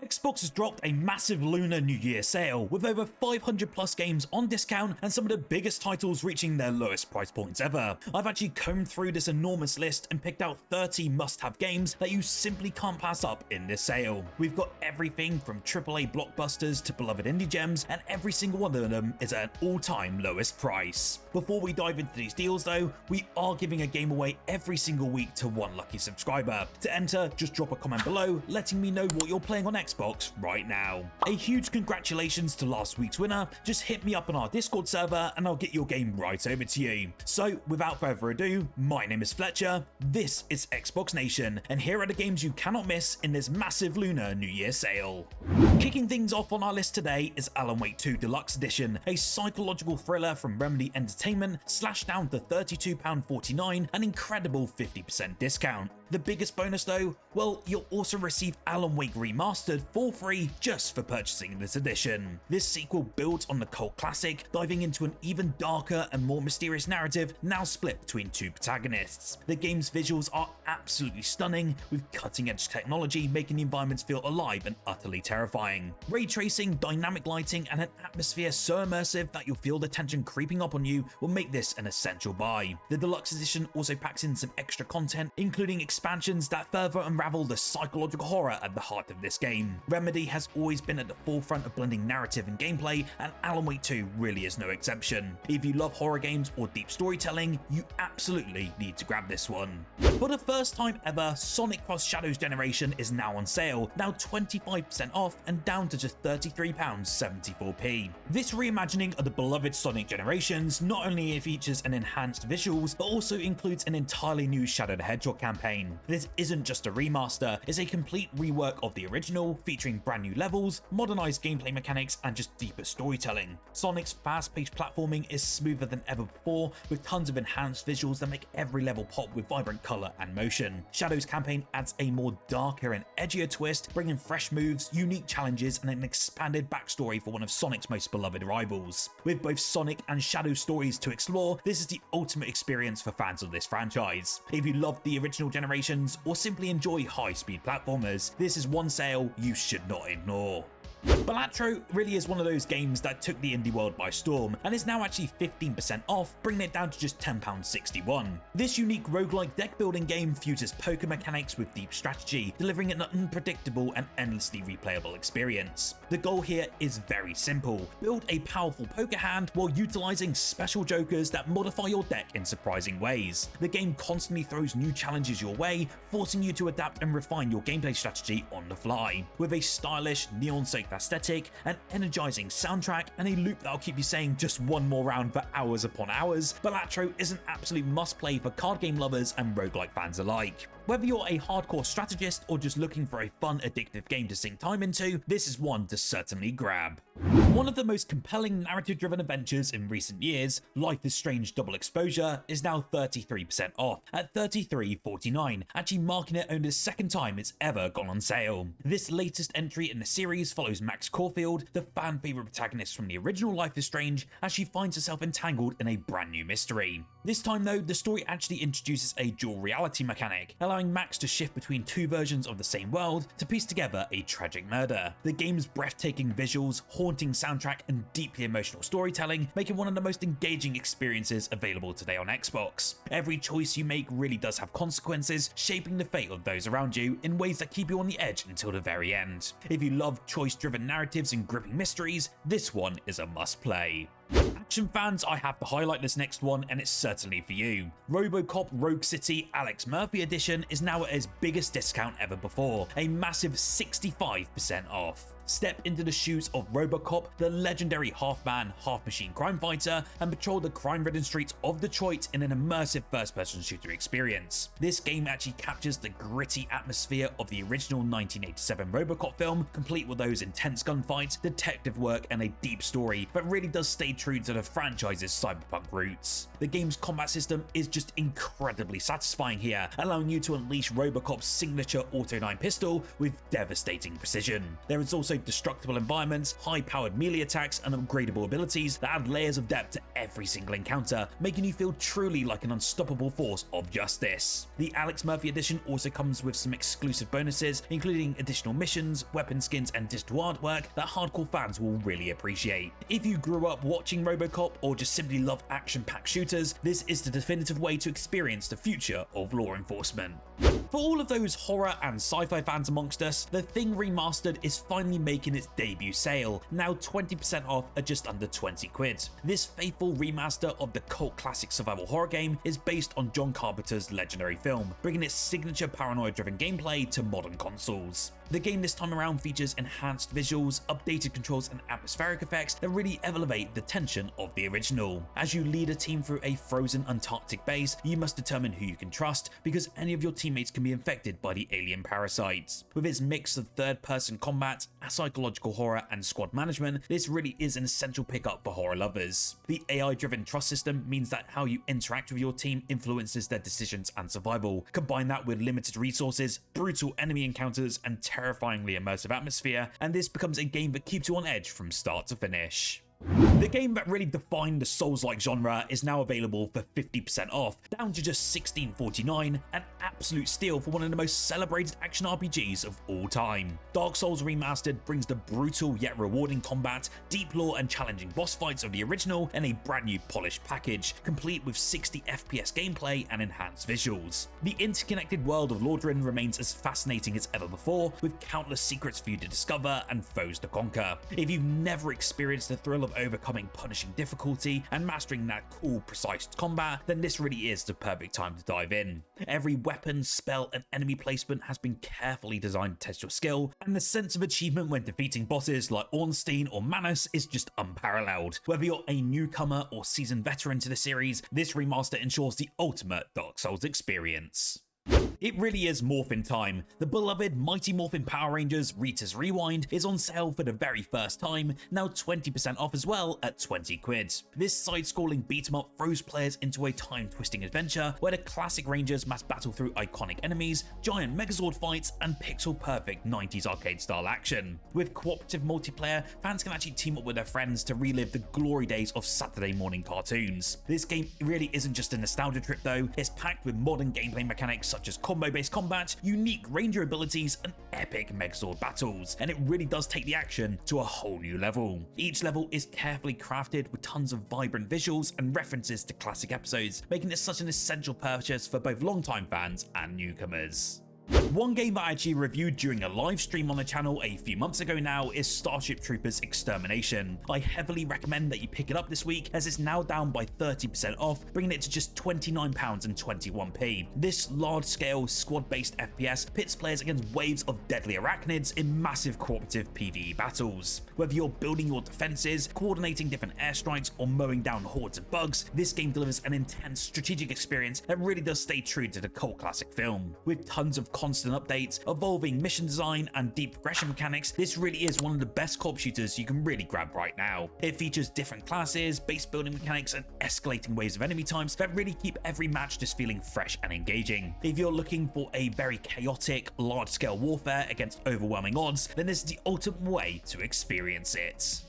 Xbox has dropped a massive Lunar New Year sale with over 500 plus games on discount and some of the biggest titles reaching their lowest price points ever. I've actually combed through this enormous list and picked out 30 must-have games that you simply can't pass up in this sale. We've got everything from AAA blockbusters to beloved indie gems, and every single one of them is at an all-time lowest price. Before we dive into these deals though, we are giving a game away every single week to one lucky subscriber. To enter, just drop a comment below letting me know what you're playing on Xbox right now. A huge congratulations to last week's winner. Just hit me up on our Discord server and I'll get your game right over to you. So without further ado, my name is Fletcher, this is Xbox Nation, and here are the games you cannot miss in this massive Lunar New Year sale. Kicking things off on our list today is Alan Wake 2 Deluxe Edition, a psychological thriller from Remedy Entertainment, slashed down to £32.49, an incredible 50% discount. The biggest bonus though? Well, you'll also receive Alan Wake Remastered for free just for purchasing this edition. This sequel builds on the cult classic, diving into an even darker and more mysterious narrative now split between two protagonists. The game's visuals are absolutely stunning, with cutting-edge technology making the environments feel alive and utterly terrifying. Ray tracing, dynamic lighting, and an atmosphere so immersive that you'll feel the tension creeping up on you will make this an essential buy. The Deluxe Edition also packs in some extra content, including expansions that further unravel the psychological horror at the heart of this game. Remedy has always been at the forefront of blending narrative and gameplay, and Alan Wake 2 really is no exception. If you love horror games or deep storytelling, you absolutely need to grab this one. For the first time ever, Sonic Cross Shadows Generation is now on sale, now 25% off and down to just £33.74p. This reimagining of the beloved Sonic generations not only features an enhanced visuals, but also includes an entirely new Shadow the Hedgehog campaign. This isn't just a remaster, it's a complete rework of the original, featuring brand new levels, modernized gameplay mechanics, and just deeper storytelling. Sonic's fast-paced platforming is smoother than ever before, with tons of enhanced visuals that make every level pop with vibrant color and motion. Shadow's campaign adds a more darker and edgier twist, bringing fresh moves, unique challenges, and an expanded backstory for one of Sonic's most beloved rivals. With both Sonic and Shadow stories to explore, this is the ultimate experience for fans of this franchise. If you love the original generations or simply enjoy high-speed platformers, this is one sale you should not ignore. Balatro really is one of those games that took the indie world by storm and is now actually 15% off, bringing it down to just £10.61. This unique roguelike deck building game fuses poker mechanics with deep strategy, delivering an unpredictable and endlessly replayable experience. The goal here is very simple: build a powerful poker hand while utilizing special jokers that modify your deck in surprising ways. The game constantly throws new challenges your way, forcing you to adapt and refine your gameplay strategy on the fly. With a stylish, neon-soaked aesthetic, an energizing soundtrack, and a loop that'll keep you saying just one more round for hours upon hours, Balatro is an absolute must-play for card game lovers and roguelike fans alike. Whether you're a hardcore strategist or just looking for a fun, addictive game to sink time into, this is one to certainly grab. One of the most compelling narrative-driven adventures in recent years, Life is Strange Double Exposure, is now 33% off at $33.49, actually marking it only the second time it's ever gone on sale. This latest entry in the series follows Max Caulfield, the fan-favorite protagonist from the original Life is Strange, as she finds herself entangled in a brand new mystery. This time though, the story actually introduces a dual reality mechanic, allowing Max to shift between two versions of the same world to piece together a tragic murder. The game's breathtaking visuals, haunting soundtrack, and deeply emotional storytelling make it one of the most engaging experiences available today on Xbox. Every choice you make really does have consequences, shaping the fate of those around you in ways that keep you on the edge until the very end. If you love choice-driven narratives and gripping mysteries, this one is a must-play. Action fans, I have to highlight this next one, and it's certainly for you. RoboCop Rogue City Alex Murphy Edition is now at its biggest discount ever before, a massive 65% off. Step into the shoes of RoboCop, the legendary half-man, half-machine crime fighter, and patrol the crime-ridden streets of Detroit in an immersive first-person shooter experience. This game actually captures the gritty atmosphere of the original 1987 RoboCop film, complete with those intense gunfights, detective work, and a deep story, but really does stay true to the franchise's cyberpunk roots. The game's combat system is just incredibly satisfying here, allowing you to unleash RoboCop's signature Auto 9 pistol with devastating precision. There is also also destructible environments, high-powered melee attacks, and upgradable abilities that add layers of depth to every single encounter, making you feel truly like an unstoppable force of justice. The Alex Murphy edition also comes with some exclusive bonuses, including additional missions, weapon skins, and digital artwork that hardcore fans will really appreciate. If you grew up watching RoboCop or just simply love action-packed shooters, this is the definitive way to experience the future of law enforcement. For all of those horror and sci-fi fans amongst us, the Thing Remastered is finally making its debut sale, now 20% off at just under 20 quid. This faithful remaster of the cult classic survival horror game is based on John Carpenter's legendary film, bringing its signature paranoia-driven gameplay to modern consoles. The game this time around features enhanced visuals, updated controls, and atmospheric effects that really elevate the tension of the original. As you lead a team through a frozen Antarctic base, you must determine who you can trust, because any of your teammates can be infected by the alien parasites. With its mix of third-person combat, psychological horror, and squad management, this really is an essential pickup for horror lovers. The AI-driven trust system means that how you interact with your team influences their decisions and survival. Combine that with limited resources, brutal enemy encounters, and terrifyingly immersive atmosphere, and this becomes a game that keeps you on edge from start to finish. The game that really defined the Souls-like genre is now available for 50% off, down to just $16.49, an absolute steal for one of the most celebrated action RPGs of all time. Dark Souls Remastered brings the brutal yet rewarding combat, deep lore and challenging boss fights of the original in a brand new polished package, complete with 60 FPS gameplay and enhanced visuals. The interconnected world of Lordran remains as fascinating as ever before, with countless secrets for you to discover and foes to conquer. If you've never experienced the thrill of overcoming punishing difficulty and mastering that cool, precise combat, then this really is the perfect time to dive in. Every weapon, spell, and enemy placement has been carefully designed to test your skill, and the sense of achievement when defeating bosses like Ornstein or Manus is just unparalleled. Whether you're a newcomer or seasoned veteran to the series, this remaster ensures the ultimate Dark Souls experience. It really is Morphin time. The beloved Mighty Morphin Power Rangers Rita's Rewind is on sale for the very first time, now 20% off as well at 20 quid. This side-scrolling beat-em-up throws players into a time-twisting adventure where the classic Rangers must battle through iconic enemies, giant Megazord fights, and pixel-perfect 90s arcade-style action. With cooperative multiplayer, fans can actually team up with their friends to relive the glory days of Saturday morning cartoons. This game really isn't just a nostalgia trip though, it's packed with modern gameplay mechanics such as combo-based combat, unique ranger abilities, and epic Megazord battles, and it really does take the action to a whole new level. Each level is carefully crafted with tons of vibrant visuals and references to classic episodes, making it such an essential purchase for both longtime fans and newcomers. One game that I actually reviewed during a live stream on the channel a few months ago now is Starship Troopers Extermination. I heavily recommend that you pick it up this week as it's now down by 30% off, bringing it to just £29.21. This large-scale squad-based FPS pits players against waves of deadly arachnids in massive cooperative PvE battles. Whether you're building your defenses, coordinating different airstrikes, or mowing down hordes of bugs, this game delivers an intense strategic experience that really does stay true to the cult classic film. With tons of constant updates, evolving mission design, and deep progression mechanics, this really is one of the best co-op shooters you can really grab right now. It features different classes, base building mechanics, and escalating waves of enemy types that really keep every match just feeling fresh and engaging. If you're looking for a very chaotic, large-scale warfare against overwhelming odds, then this is the ultimate way to experience it.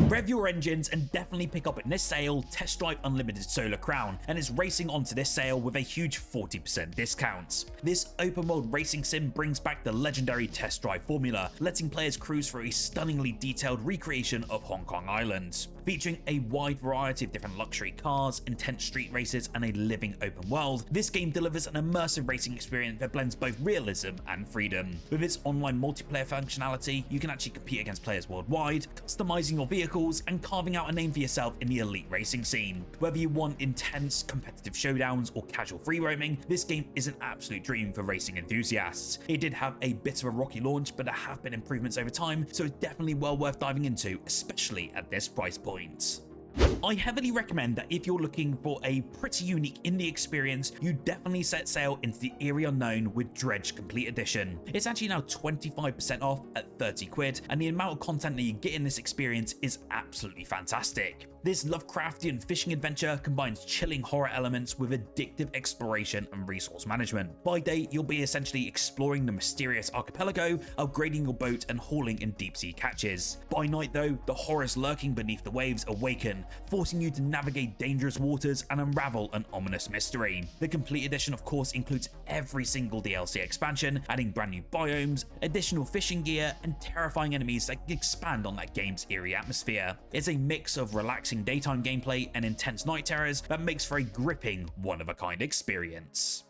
Rev your engines and definitely pick up in this sale Test Drive Unlimited Solar Crown, and it's racing onto this sale with a huge 40% discount. This open world racing sim brings back the legendary Test Drive formula, letting players cruise through a stunningly detailed recreation of Hong Kong Island. Featuring a wide variety of different luxury cars, intense street races, and a living open world, this game delivers an immersive racing experience that blends both realism and freedom. With its online multiplayer functionality, you can actually compete against players worldwide, customizing your vehicles and carving out a name for yourself in the elite racing scene. Whether you want intense competitive showdowns or casual free roaming, this game is an absolute dream for racing enthusiasts. It did have a bit of a rocky launch, but there have been improvements over time, so it's definitely well worth diving into, especially at this price point. I heavily recommend that if you're looking for a pretty unique indie experience, you definitely set sail into the eerie unknown with DREDGE Complete Edition. It's actually now 25% off at 30 quid, and the amount of content that you get in this experience is absolutely fantastic. This Lovecraftian fishing adventure combines chilling horror elements with addictive exploration and resource management. By day, you'll be essentially exploring the mysterious archipelago, upgrading your boat and hauling in deep sea catches. By night though, the horrors lurking beneath the waves awaken, forcing you to navigate dangerous waters and unravel an ominous mystery. The complete edition of course includes every single DLC expansion, adding brand new biomes, additional fishing gear, and terrifying enemies that expand on that game's eerie atmosphere. It's a mix of relaxing daytime gameplay and intense night terrors that makes for a gripping, one-of-a-kind experience.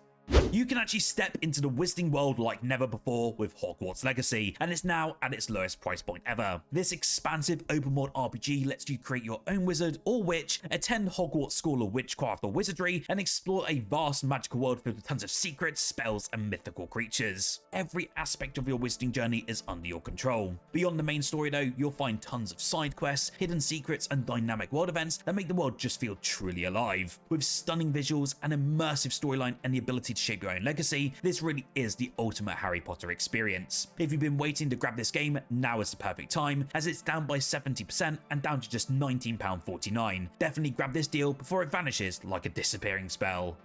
You can actually step into the wizarding world like never before with Hogwarts Legacy, and it's now at its lowest price point ever. This expansive open world RPG lets you create your own wizard or witch, attend Hogwarts School of Witchcraft or Wizardry, and explore a vast magical world filled with tons of secrets, spells, and mythical creatures. Every aspect of your wizarding journey is under your control. Beyond the main story though, you'll find tons of side quests, hidden secrets, and dynamic world events that make the world just feel truly alive. With stunning visuals, an immersive storyline, and the ability to shape your own legacy, this really is the ultimate Harry Potter experience. If you've been waiting to grab this game, now is the perfect time, as it's down by 70% and down to just £19.49. Definitely grab this deal before it vanishes like a disappearing spell.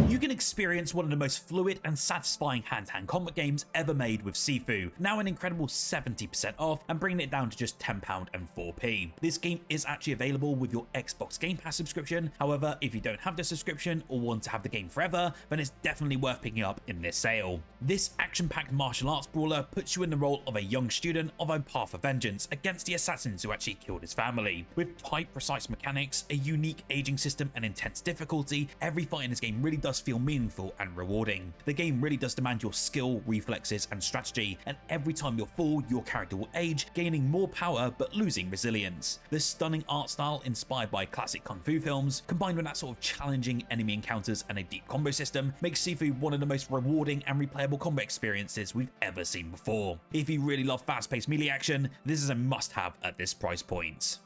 You can experience one of the most fluid and satisfying hand-to-hand combat games ever made with Sifu, now an incredible 70% off and bringing it down to just £10 and 4p. This game is actually available with your Xbox Game Pass subscription. However, if you don't have the subscription or want to have the game forever, then it's definitely worth picking up in this sale. This action-packed martial arts brawler puts you in the role of a young student of a path of vengeance against the assassins who actually killed his family. With tight, precise mechanics, a unique aging system, and intense difficulty, every fight in this game really does feel meaningful and rewarding. The game really does demand your skill, reflexes, and strategy, and every time you fall, your character will age, gaining more power but losing resilience. The stunning art style inspired by classic kung fu films, combined with that sort of challenging enemy encounters and a deep combo system, makes Sifu one of the most rewarding and replayable combat experiences we've ever seen before. If you really love fast-paced melee action, this is a must-have at this price point.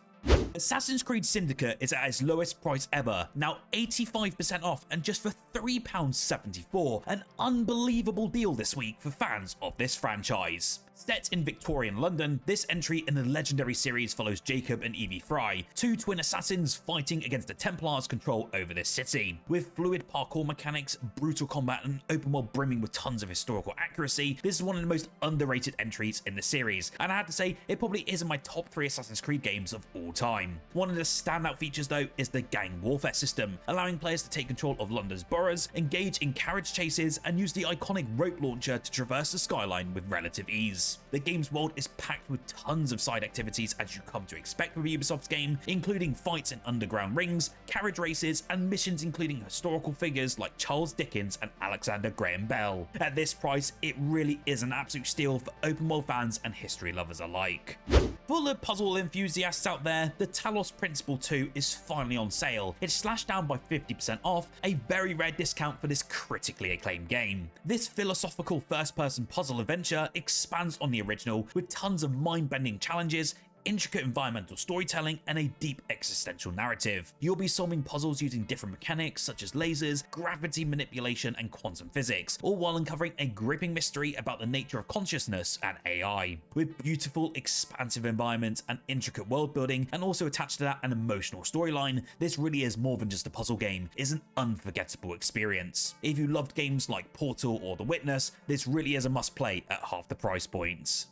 Assassin's Creed Syndicate is at its lowest price ever, now 85% off and just for £3.74, an unbelievable deal this week for fans of this franchise. Set in Victorian London, this entry in the legendary series follows Jacob and Evie Fry, two twin assassins fighting against the Templars' control over this city. With fluid parkour mechanics, brutal combat, and an open world brimming with tons of historical accuracy, this is one of the most underrated entries in the series, and I have to say, it probably is in my top 3 Assassin's Creed games of all time. One of the standout features though is the gang warfare system, allowing players to take control of London's boroughs, engage in carriage chases, and use the iconic rope launcher to traverse the skyline with relative ease. The game's world is packed with tons of side activities as you come to expect with Ubisoft's game, including fights in underground rings, carriage races, and missions including historical figures like Charles Dickens and Alexander Graham Bell. At this price, it really is an absolute steal for open world fans and history lovers alike. For the puzzle enthusiasts out there, the Talos Principle 2 is finally on sale. It's slashed down by 50% off, a very rare discount for this critically acclaimed game. This philosophical first-person puzzle adventure expands on the original with tons of mind-bending challenges, intricate environmental storytelling, and a deep existential narrative. You'll be solving puzzles using different mechanics such as lasers, gravity manipulation, and quantum physics, all while uncovering a gripping mystery about the nature of consciousness and AI. With beautiful, expansive environments and intricate world building, and also attached to that an emotional storyline, this really is more than just a puzzle game. It's an unforgettable experience. If you loved games like Portal or The Witness, this really is a must-play at half the price points.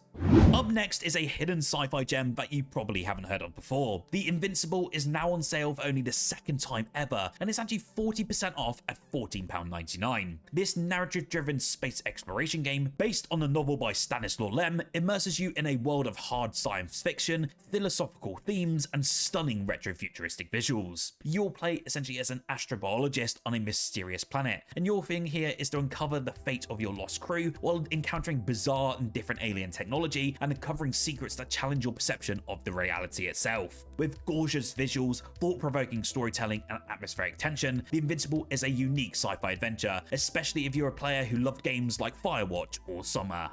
Up next is a hidden sci-fi gem that you probably haven't heard of before. The Invincible is now on sale for only the second time ever, and it's actually 40% off at £14.99. This narrative-driven space exploration game, based on a novel by Stanislaw Lem, immerses you in a world of hard science fiction, philosophical themes, and stunning retrofuturistic visuals. You'll play essentially as an astrobiologist on a mysterious planet, and your thing here is to uncover the fate of your lost crew while encountering bizarre and different alien technology and uncovering secrets that challenge your perception of the reality itself. With gorgeous visuals, thought-provoking storytelling, and atmospheric tension, The Invincible is a unique sci-fi adventure, especially if you're a player who loved games like Firewatch or Summer.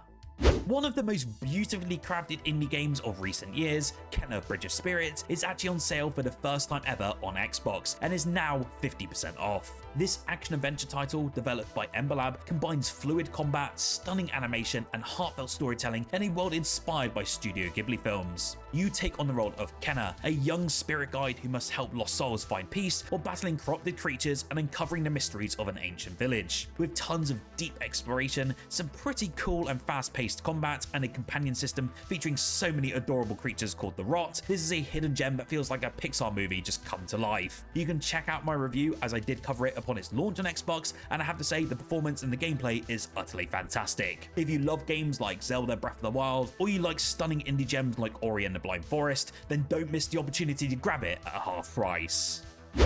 One of the most beautifully crafted indie games of recent years, Kenna Bridge of Spirits, is actually on sale for the first time ever on Xbox and is now 50% off. This action-adventure title, developed by Ember Lab, combines fluid combat, stunning animation, and heartfelt storytelling in a world inspired by Studio Ghibli films. You take on the role of Kenna, a young spirit guide who must help lost souls find peace while battling corrupted creatures and uncovering the mysteries of an ancient village. With tons of deep exploration, some pretty cool and fast-paced combat, and a companion system featuring so many adorable creatures called the Rot, this is a hidden gem that feels like a Pixar movie just come to life. You can check out my review as I did cover it upon its launch on Xbox, and I have to say the performance and the gameplay is utterly fantastic. If you love games like Zelda Breath of the Wild, or you like stunning indie gems like Ori and the Blind Forest, then don't miss the opportunity to grab it at half price.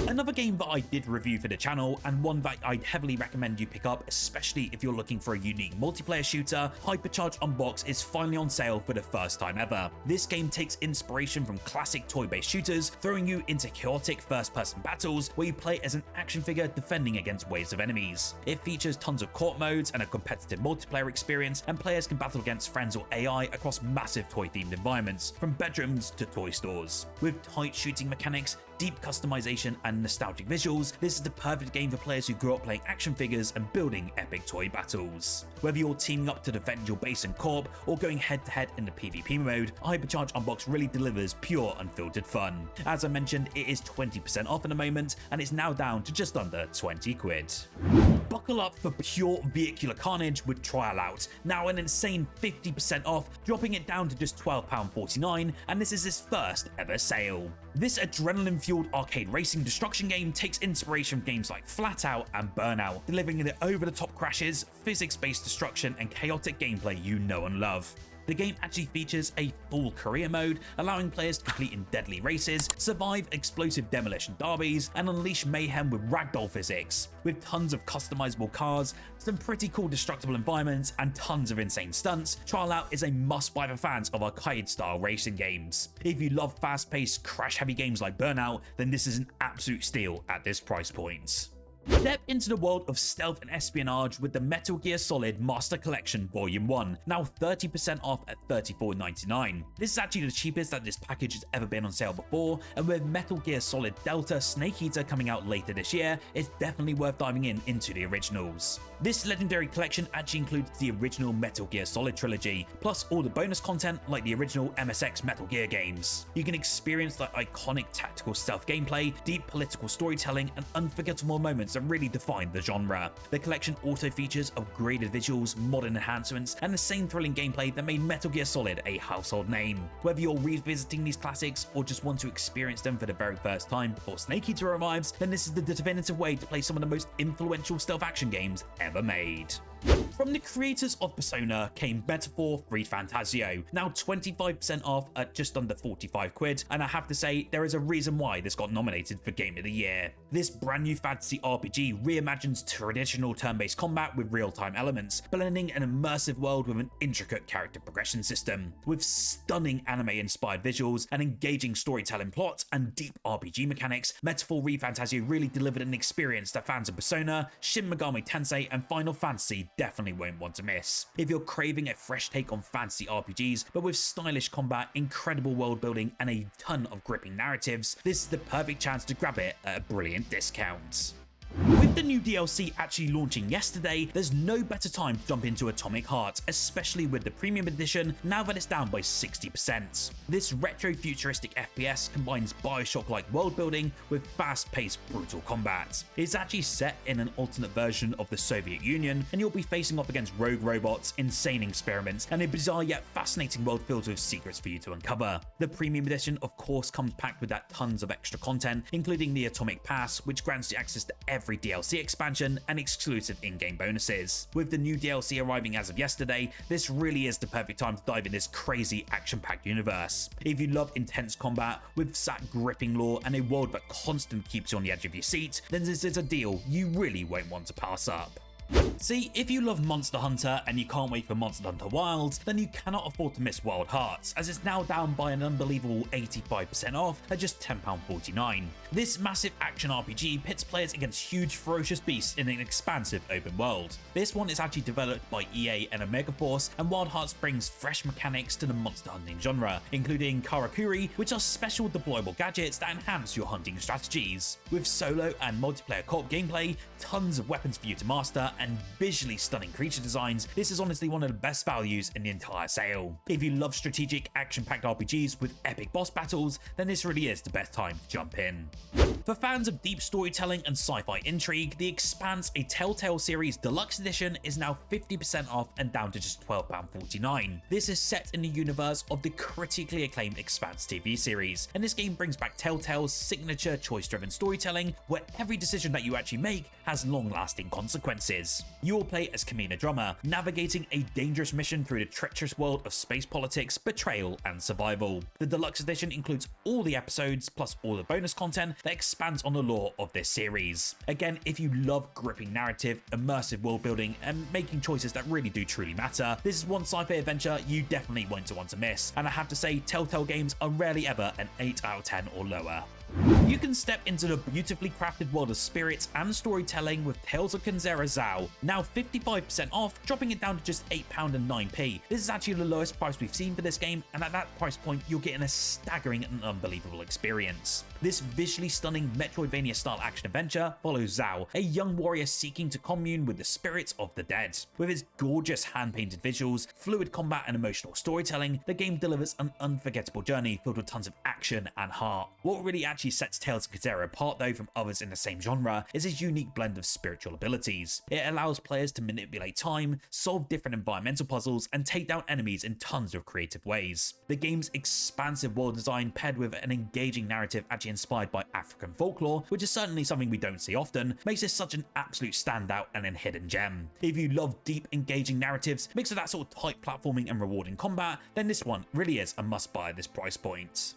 Another game that I did review for the channel, and one that I'd heavily recommend you pick up, especially if you're looking for a unique multiplayer shooter, HYPERCHARGE Unboxed is finally on sale for the first time ever. This game takes inspiration from classic toy-based shooters, throwing you into chaotic first-person battles where you play as an action figure defending against waves of enemies. It features tons of court modes and a competitive multiplayer experience, and players can battle against friends or AI across massive toy-themed environments, from bedrooms to toy stores. With tight shooting mechanics, deep customization, and nostalgic visuals, this is the perfect game for players who grew up playing action figures and building epic toy battles. Whether you're teaming up to defend your base in co-op or going head-to-head in the PvP mode, HYPERCHARGE Unboxed really delivers pure, unfiltered fun. As I mentioned, it is 20% off at the moment, and it's now down to just under 20 quid. Buckle up for pure vehicular carnage with Trial Out, now an insane 50% off, dropping it down to just £12.49, and this is its first ever sale. This adrenaline-fueled arcade racing destruction game takes inspiration from games like Flat Out and Burnout, delivering the over-the-top crashes, physics-based destruction, and chaotic gameplay you know and love. The game actually features a full career mode, allowing players to compete in deadly races, survive explosive demolition derbies, and unleash mayhem with ragdoll physics. With tons of customizable cars, some pretty cool destructible environments, and tons of insane stunts, Trial Out is a must-buy for fans of arcade-style racing games. If you love fast-paced, crash-heavy games like Burnout, then this is an absolute steal at this price point. Step into the world of stealth and espionage with the Metal Gear Solid Master Collection Volume 1, now 30% off at $34.99. This is actually the cheapest that this package has ever been on sale before, and with Metal Gear Solid Delta Snake Eater coming out later this year, it's definitely worth diving into the originals. This legendary collection actually includes the original Metal Gear Solid trilogy, plus all the bonus content like the original MSX Metal Gear games. You can experience the iconic tactical stealth gameplay, deep political storytelling, and unforgettable moments that really define the genre. The collection also features upgraded visuals, modern enhancements, and the same thrilling gameplay that made Metal Gear Solid a household name. Whether you're revisiting these classics or just want to experience them for the very first time before Snake Eater arrives, then this is the definitive way to play some of the most influential stealth action games ever made. From the creators of Persona came Metaphor ReFantazio, now 25% off at just under 45 quid, and I have to say there is a reason why this got nominated for Game of the Year. This brand new fantasy RPG reimagines traditional turn-based combat with real-time elements, blending an immersive world with an intricate character progression system. With stunning anime-inspired visuals, an engaging storytelling plot, and deep RPG mechanics, Metaphor ReFantazio really delivered an experience that fans of Persona, Shin Megami Tensei, and Final Fantasy definitely won't want to miss. If you're craving a fresh take on fantasy RPGs, but with stylish combat, incredible world building, and a ton of gripping narratives, this is the perfect chance to grab it at a brilliant discount. With the new DLC actually launching yesterday, there's no better time to jump into Atomic Heart, especially with the premium edition now that it's down by 60%. This retro-futuristic FPS combines Bioshock-like world building with fast-paced, brutal combat. It's actually set in an alternate version of the Soviet Union, and you'll be facing off against rogue robots, insane experiments, and a bizarre yet fascinating world filled with secrets for you to uncover. The premium edition, of course, comes packed with that tons of extra content, including the Atomic Pass, which grants you access to every DLC expansion and exclusive in-game bonuses. With the new DLC arriving as of yesterday, this really is the perfect time to dive in this crazy action-packed universe. If you love intense combat with that gripping lore and a world that constantly keeps you on the edge of your seat, then this is a deal you really won't want to pass up. See, if you love Monster Hunter and you can't wait for Monster Hunter Wilds, then you cannot afford to miss Wild Hearts, as it's now down by an unbelievable 85% off at just £10.49. This massive action RPG pits players against huge ferocious beasts in an expansive open world. This one is actually developed by EA and Omega Force, and Wild Hearts brings fresh mechanics to the monster hunting genre, including Karakuri, which are special deployable gadgets that enhance your hunting strategies. With solo and multiplayer co-op gameplay, tons of weapons for you to master, and visually stunning creature designs, this is honestly one of the best values in the entire sale. If you love strategic action-packed RPGs with epic boss battles, then this really is the best time to jump in. For fans of deep storytelling and sci-fi intrigue, the Expanse, a Telltale series Deluxe Edition, is now 50% off and down to just £12.49. This is set in the universe of the critically acclaimed Expanse TV series, and this game brings back Telltale's signature choice-driven storytelling, where every decision that you actually make has long-lasting consequences. You will play as Kamina Drummer, navigating a dangerous mission through the treacherous world of space politics, betrayal, and survival. The Deluxe Edition includes all the episodes, plus all the bonus content that expands on the lore of this series. Again, if you love gripping narrative, immersive world building, and making choices that really do truly matter, this is one sci-fi adventure you definitely won't want to miss, and I have to say, Telltale games are rarely ever an 8 out of 10 or lower. You can step into the beautifully crafted world of spirits and storytelling with Tales of Kenzera Zau, now 55% off, dropping it down to just £8.09. This is actually the lowest price we've seen for this game, and at that price point, you're getting a staggering and unbelievable experience. This visually stunning Metroidvania-style action-adventure follows Zau, a young warrior seeking to commune with the spirits of the dead. With its gorgeous hand-painted visuals, fluid combat, and emotional storytelling, the game delivers an unforgettable journey filled with tons of action and heart. What really actually sets Tales of Kenzera apart though from others in the same genre is its unique blend of spiritual abilities. It allows players to manipulate time, solve different environmental puzzles, and take down enemies in tons of creative ways. The game's expansive world design paired with an engaging narrative actually inspired by African folklore, which is certainly something we don't see often, makes this such an absolute standout and a hidden gem. If you love deep, engaging narratives mixed with that sort of tight platforming and rewarding combat, then this one really is a must-buy at this price point.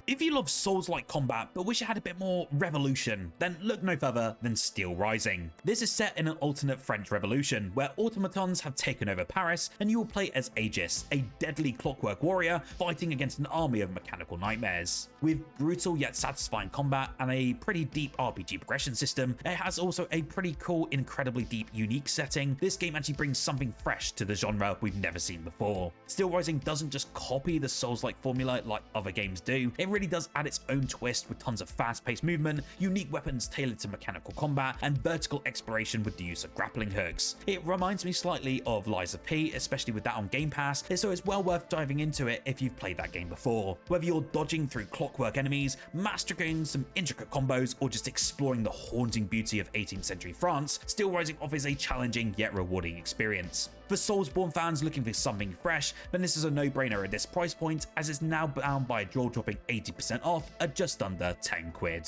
If you love Souls-like combat but wish it had a bit more revolution, then look no further than Steelrising. This is set in an alternate French Revolution, where automatons have taken over Paris, and you will play as Aegis, a deadly clockwork warrior fighting against an army of mechanical nightmares. With brutal yet satisfying combat and a pretty deep RPG progression system, it has also a pretty cool, incredibly deep, unique setting. This game actually brings something fresh to the genre we've never seen before. Steelrising doesn't just copy the Souls-like formula like other games do, it really does add its own twist with tons of fast-paced movement, unique weapons tailored to mechanical combat, and vertical exploration with the use of grappling hooks. It reminds me slightly of Lies of P, especially with that on Game Pass, so it's well worth diving into it if you've played that game before. Whether you're dodging through clockwork enemies, mastering some intricate combos, or just exploring the haunting beauty of 18th century France, Steelrising offers a challenging yet rewarding experience. For Soulsborne fans looking for something fresh, then this is a no-brainer at this price point, as it's now bound by a draw dropping 80% off at just under 10 quid.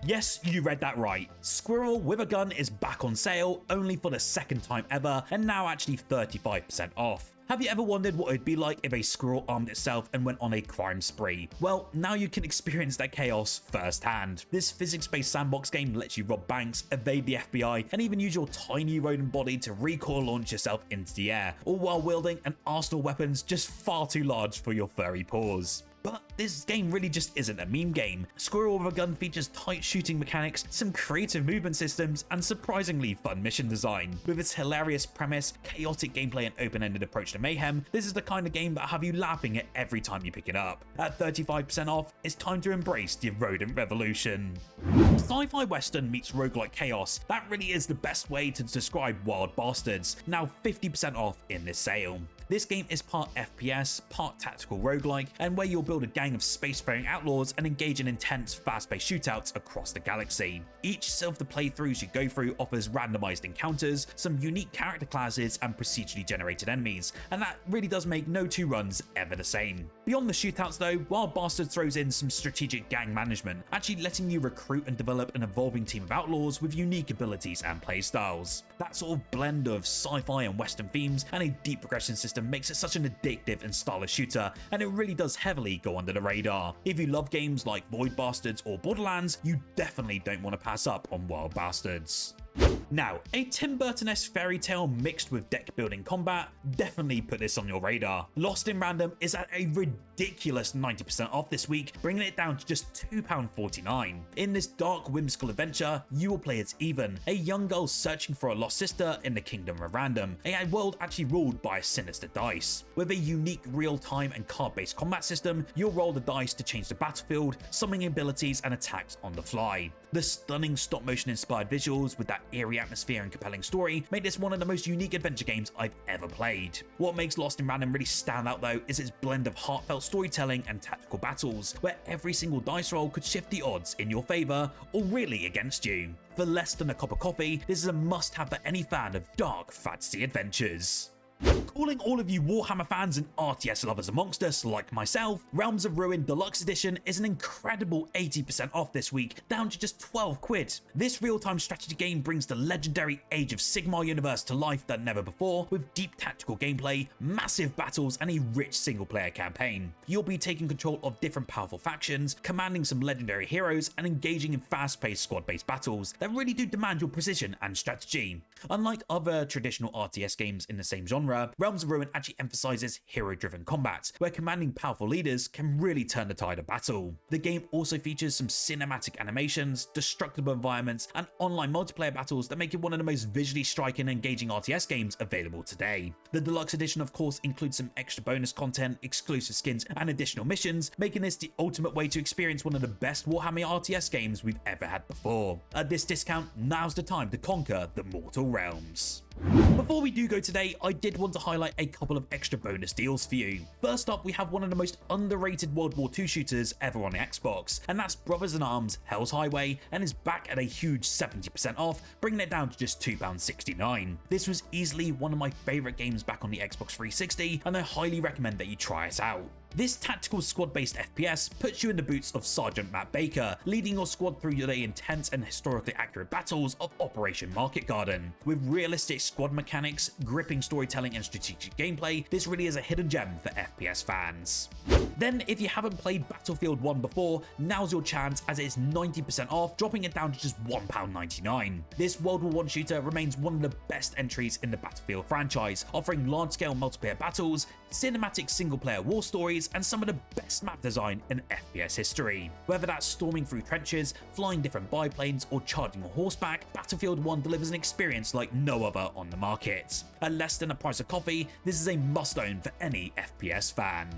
Yes, you read that right. Squirrel with a Gun is back on sale, only for the second time ever, and now actually 35% off. Have you ever wondered what it'd be like if a squirrel armed itself and went on a crime spree? Well, now you can experience that chaos firsthand. This physics-based sandbox game lets you rob banks, evade the FBI, and even use your tiny rodent body to recoil launch yourself into the air, all while wielding an arsenal of weapons just far too large for your furry paws. But this game really just isn't a meme game. Squirrel with a Gun features tight shooting mechanics, some creative movement systems, and surprisingly fun mission design. With its hilarious premise, chaotic gameplay, and open-ended approach to mayhem, this is the kind of game that'll have you laughing at every time you pick it up. At 35% off, it's time to embrace the rodent revolution. Sci-fi western meets roguelike chaos. That really is the best way to describe Wild Bastards, now 50% off in this sale. This game is part FPS, part tactical roguelike, and where you'll build a gang of spacefaring outlaws and engage in intense, fast-paced shootouts across the galaxy. Each of the playthroughs you go through offers randomized encounters, some unique character classes, and procedurally generated enemies, and that really does make no two runs ever the same. Beyond the shootouts though, Wild Bastards throws in some strategic gang management, actually letting you recruit and develop an evolving team of outlaws with unique abilities and playstyles. That sort of blend of sci-fi and western themes and a deep progression system makes it such an addictive and stylish shooter, and it really does heavily go under the radar. If you love games like Void Bastards or Borderlands, you definitely don't want to pass up on Wild Bastards. Now, a Tim Burton-esque fairy tale mixed with deck building combat, definitely put this on your radar. Lost in Random is at a ridiculous 90% off this week, bringing it down to just £2.49. In this dark, whimsical adventure, you will play as Even, a young girl searching for a lost sister in the Kingdom of Random, a world actually ruled by a sinister dice. With a unique real-time and card-based combat system, you'll roll the dice to change the battlefield, summoning abilities and attacks on the fly. The stunning stop-motion inspired visuals with that eerie atmosphere and compelling story make this one of the most unique adventure games I've ever played. What makes Lost in Random really stand out though is its blend of heartfelt storytelling and tactical battles, where every single dice roll could shift the odds in your favour or really against you. For less than a cup of coffee, this is a must-have for any fan of dark fantasy adventures. Calling all of you Warhammer fans and RTS lovers amongst us, like myself, Realms of Ruin Deluxe Edition is an incredible 80% off this week, down to just 12 quid. This real-time strategy game brings the legendary Age of Sigmar universe to life like never before, with deep tactical gameplay, massive battles, and a rich single-player campaign. You'll be taking control of different powerful factions, commanding some legendary heroes, and engaging in fast-paced squad-based battles that really do demand your precision and strategy. Unlike other traditional RTS games in the same genre, Realms of Ruin actually emphasizes hero-driven combat, where commanding powerful leaders can really turn the tide of battle. The game also features some cinematic animations, destructible environments, and online multiplayer battles that make it one of the most visually striking and engaging RTS games available today. The Deluxe Edition of course includes some extra bonus content, exclusive skins, and additional missions, making this the ultimate way to experience one of the best Warhammer RTS games we've ever had before. At this discount, now's the time to conquer the mortal realms. Before we do go today, I did want to highlight a couple of extra bonus deals for you. First up, we have one of the most underrated World War II shooters ever on the Xbox, and that's Brothers in Arms Hell's Highway, and is back at a huge 70% off, bringing it down to just £2.69. This was easily one of my favourite games back on the Xbox 360, and I highly recommend that you try it out. This tactical squad-based FPS puts you in the boots of Sergeant Matt Baker, leading your squad through the intense and historically accurate battles of Operation Market Garden. With realistic squad mechanics, gripping storytelling and strategic gameplay, this really is a hidden gem for FPS fans. Then, if you haven't played Battlefield 1 before, now's your chance as it's 90% off, dropping it down to just £1.99. This World War I shooter remains one of the best entries in the Battlefield franchise, offering large-scale multiplayer battles, cinematic single-player war stories, and some of the best map design in FPS history. Whether that's storming through trenches, flying different biplanes, or charging on horseback, Battlefield 1 delivers an experience like no other on the market. At less than the price of coffee, this is a must-own for any FPS fan.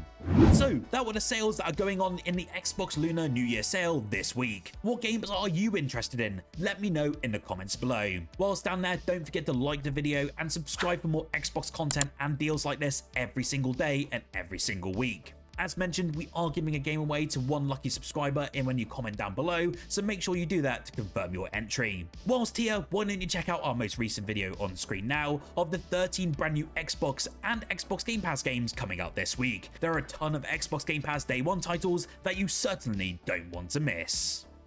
So, that were the sales that are going on in the Xbox Lunar New Year sale this week. What games are you interested in? Let me know in the comments below. Whilst down there, don't forget to like the video and subscribe for more Xbox content and deals like this every single day and every single week. As mentioned, we are giving a game away to one lucky subscriber when you comment down below, so make sure you do that to confirm your entry. Whilst here, why don't you check out our most recent video on screen now of the 13 brand new Xbox and Xbox Game Pass games coming out this week. There are a ton of Xbox Game Pass Day 1 titles that you certainly don't want to miss.